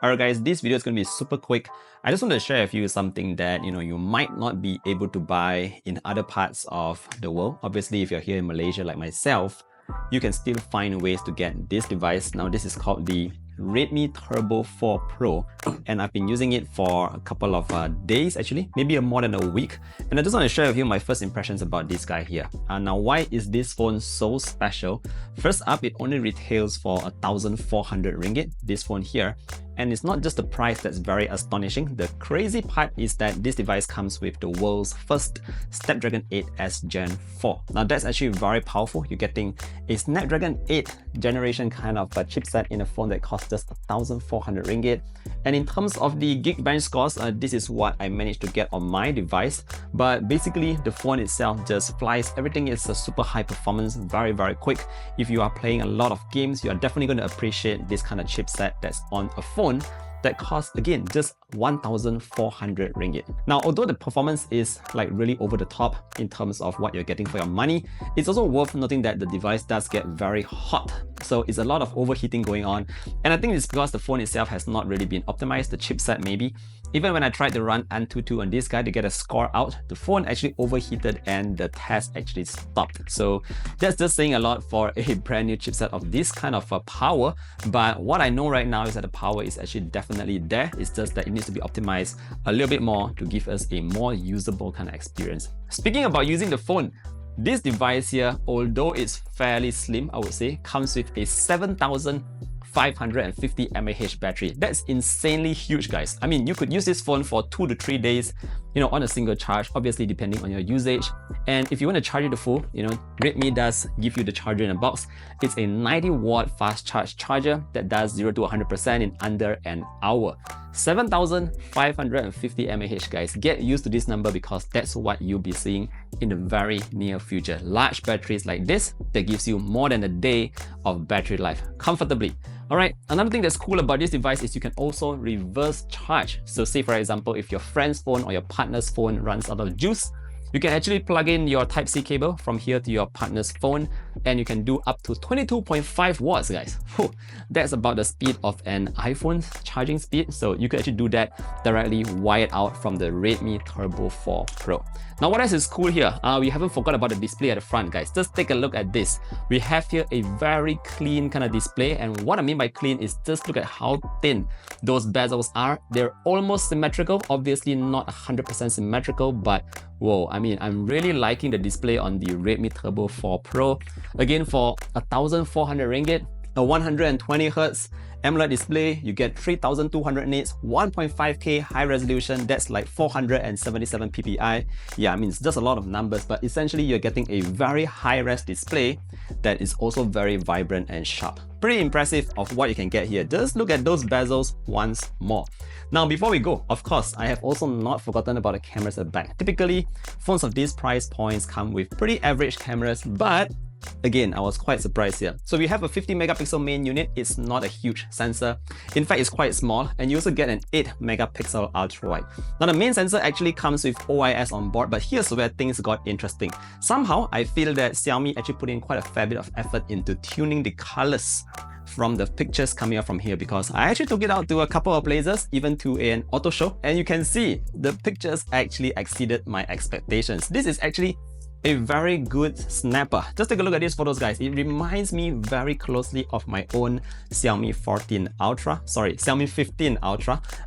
Alright guys, this video is going to be super quick. I just want to share with you something that you might not be able to buy in other parts of the world. Obviously, if you're here in Malaysia like myself, you can still find ways to get this device. Now this is called the Redmi Turbo 4 Pro, and I've been using it for a couple of days, actually, maybe more than a week. And I just want to share with you my first impressions about this guy here. Now, why is this phone so special? First up, it only retails for 1,400 ringgit, this phone here. And it's not just the price that's very astonishing. The crazy part is that this device comes with the world's first Snapdragon 8S Gen 4. Now that's actually very powerful. You're getting a Snapdragon 8 generation kind of a chipset in a phone that costs just 1,400 ringgit. And in terms of the Geekbench scores, this is what I managed to get on my device. But basically, the phone itself just flies. Everything is a super high performance, very, very quick. If you are playing a lot of games, you are definitely going to appreciate this kind of chipset that's on a phone that costs, again, just 1,400 ringgit. Now, although the performance is like really over the top in terms of what you're getting for your money, it's also worth noting that the device does get very hot. So it's a lot of overheating going on. And I think it's because the phone itself has not really been optimized, the chipset maybe. Even when I tried to run Antutu on this guy to get a score out, the phone actually overheated and the test actually stopped. So that's just saying a lot for a brand new chipset of this kind of power. But what I know right now is that the power is actually definitely there. It's just that it needs to be optimized a little bit more to give us a more usable kind of experience. Speaking about using the phone, this device here, although it's fairly slim, I would say, comes with a 7,550 mAh battery. That's insanely huge, guys. I mean, you could use this phone for 2 to 3 days, on a single charge, obviously depending on your usage. And if you want to charge it to full, Redmi does give you the charger in a box. It's a 90-watt fast charge charger that does 0 to 100% in under an hour. 7,550 mAh, guys. Get used to this number because that's what you'll be seeing in the very near future. Large batteries like this that gives you more than a day of battery life comfortably. Alright, another thing that's cool about this device is you can also reverse charge. So say for example, if your friend's phone or your partner's phone runs out of juice, you can actually plug in your Type-C cable from here to your partner's phone, and you can do up to 22.5 watts, guys. Whew, that's about the speed of an iPhone's charging speed. So you can actually do that directly wired out from the Redmi Turbo 4 Pro. Now, what else is cool here? We haven't forgot about the display at the front, guys. Just take a look at this. We have here a very clean kind of display, and what I mean by clean is just look at how thin those bezels are. They're almost symmetrical, obviously not 100% symmetrical, but whoa, I mean, I'm really liking the display on the Redmi Turbo 4 Pro. Again, for 1,400 ringgit, a 120Hz AMOLED display, you get 3200 nits, 1.5K high resolution, that's like 477 ppi. Yeah, I mean, it's just a lot of numbers, but essentially you're getting a very high-res display that is also very vibrant and sharp. Pretty impressive of what you can get here. Just look at those bezels once more. Now, before we go, of course, I have also not forgotten about the cameras at the back. Typically, phones of these price points come with pretty average cameras, but again, I was quite surprised here. So we have a 50 megapixel main unit. It's not a huge sensor. In fact, it's quite small, and you also get an 8 megapixel ultra wide. Now, the main sensor actually comes with OIS on board, but here's where things got interesting. Somehow, I feel that Xiaomi actually put in quite a fair bit of effort into tuning the colors from the pictures coming out from here, because I actually took it out to a couple of places, even to an auto show, and you can see the pictures actually exceeded my expectations. This is actually a very good snapper. Just take a look at these photos, guys. It reminds me very closely of my own Xiaomi 15 Ultra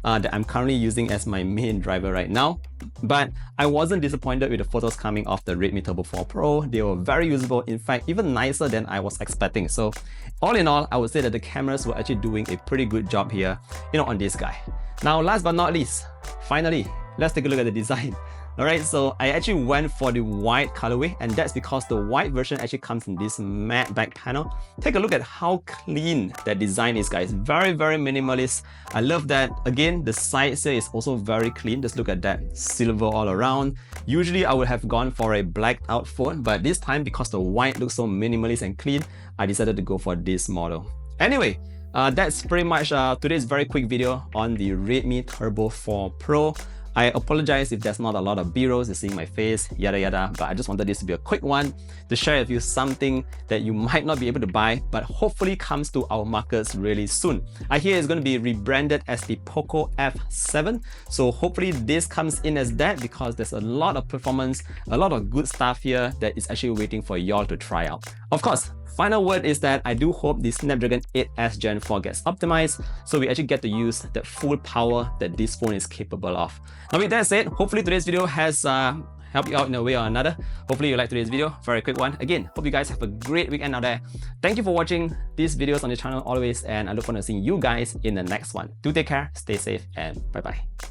that I'm currently using as my main driver right now. But I wasn't disappointed with the photos coming off the Redmi Turbo 4 Pro. They were very usable, in fact, even nicer than I was expecting. So all in all, I would say that the cameras were actually doing a pretty good job here, on this guy. Now, last but not least, finally, let's take a look at the design. Alright, so I actually went for the white colorway, and that's because the white version actually comes in this matte back panel. Take a look at how clean that design is, guys. Very, very minimalist. I love that. Again, the sides here is also very clean. Just look at that silver all around. Usually I would have gone for a blacked out phone, but this time, because the white looks so minimalist and clean, I decided to go for this model. Anyway, that's pretty much today's very quick video on the Redmi Turbo 4 Pro. I apologize if there's not a lot of B-rolls, you're seeing my face, yada yada, but I just wanted this to be a quick one to share with you something that you might not be able to buy, but hopefully comes to our markets really soon. I hear it's going to be rebranded as the POCO F7, so hopefully this comes in as that because there's a lot of performance, a lot of good stuff here that is actually waiting for y'all to try out. Of course, final word is that I do hope the Snapdragon 8S Gen 4 gets optimized so we actually get to use that full power that this phone is capable of. Now with that said, hopefully today's video has helped you out in a way or another. Hopefully you liked today's video, very quick one. Again, hope you guys have a great weekend out there. Thank you for watching these videos on the channel always, and I look forward to seeing you guys in the next one. Do take care, stay safe, and bye-bye.